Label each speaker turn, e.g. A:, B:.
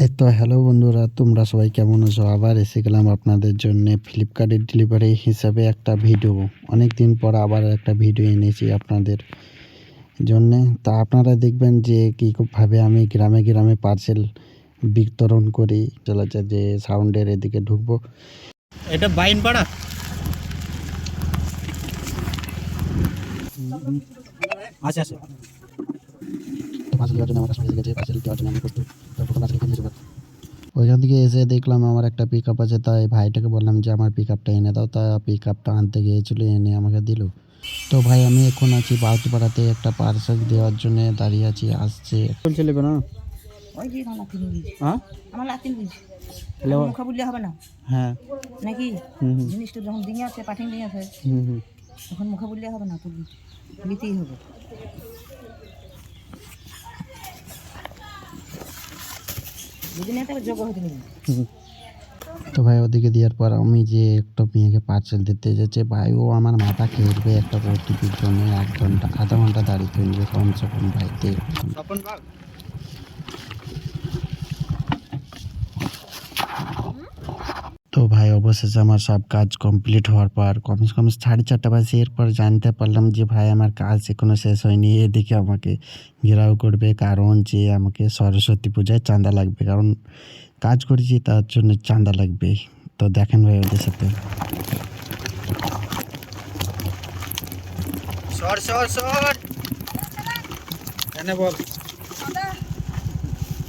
A: এই তো হ্যালো বন্ধুরা, তোমরা সবাই কেমন আছো? আবার এসে গেলাম আপনাদের জন্য ফ্লিপকার্টের ডেলিভারি হিসাবে একটা ভিডিও। অনেক দিন পর আবার একটা ভিডিও এনেছি আপনাদের জন্যে। তা আপনারা দেখবেন যে কীভাবে আমি গ্রামে গ্রামে পার্সেল বিতরণ করি। চলেছে যে সাউন্ডের এদিকে ঢুকবো।
B: এটা বাইনপাড়া। আচ্ছা আচ্ছা
A: পার্সেল দেওয়ার জন্য আমার কাছে গেছে, পার্সেল দেওয়ার জন্য আমি প্রস্তুত। তারপর পার্সেল কিনে যাবো। ওইখান থেকে এসে দেখলাম আমার একটা পিক আপ আছে, তাই ভাইটাকে বললাম যে আমার পিক আপটা এনে দাও। তা পিক আপটা আনতে গিয়েছিলো, এনে আমাকে দিল। তো ভাই আমি এখন আছি বালতিপাড়াতে, একটা পার্সেল দেওয়ার জন্য দাঁড়িয়ে আছি, আসছে।
B: চলছে নেবে না?
C: ওই যে আমার লাতিন বীজ,
B: হ্যাঁ
C: আমার লাতিন বীজ
B: হ্যালো
C: মুখে বললে হবে না
B: হ্যাঁ
C: নাকি?
B: হুম হুম
C: জিনিসটা যখন দিয়ে আছে পাঠিয়ে দিয়ে আছে
B: হুম হুম
C: তখন মুখে বললে হবে না, তুই নিতেই হবে। যদি না তবে যোগ্য হতে নেবে।
B: হুম।
A: তো ভাই ওদিকে দেওয়ার পর আমি যে একটা মেয়েকে পার্সেল দিতে যাচ্ছে, ভাই ও আমার মাথা খেলবে একটা ওটিপির জন্য 1 ঘন্টা আধা ঘন্টা দাঁড়িয়ে থাকবে কমসে কম। ভাই দেখুন।
B: স্বপন বাগ
A: তো ভাই অবশেষে আমার সব কাজ কমপ্লিট হওয়ার পর কমসে কম 4:30 বাজে, এরপর জানতে পারলাম যে ভাই আমার কাজ এখনো শেষ হয়নি। এদিকে আমাকে ঘেরাও করবে, কারণ যে আমাকে সরস্বতী পূজায় চাঁদা লাগবে, কারণ কাজ করেছি তার জন্য চাঁদা লাগবে। তো দেখেন ভাই ওদের সাথে।
B: সর সর সর এনে বল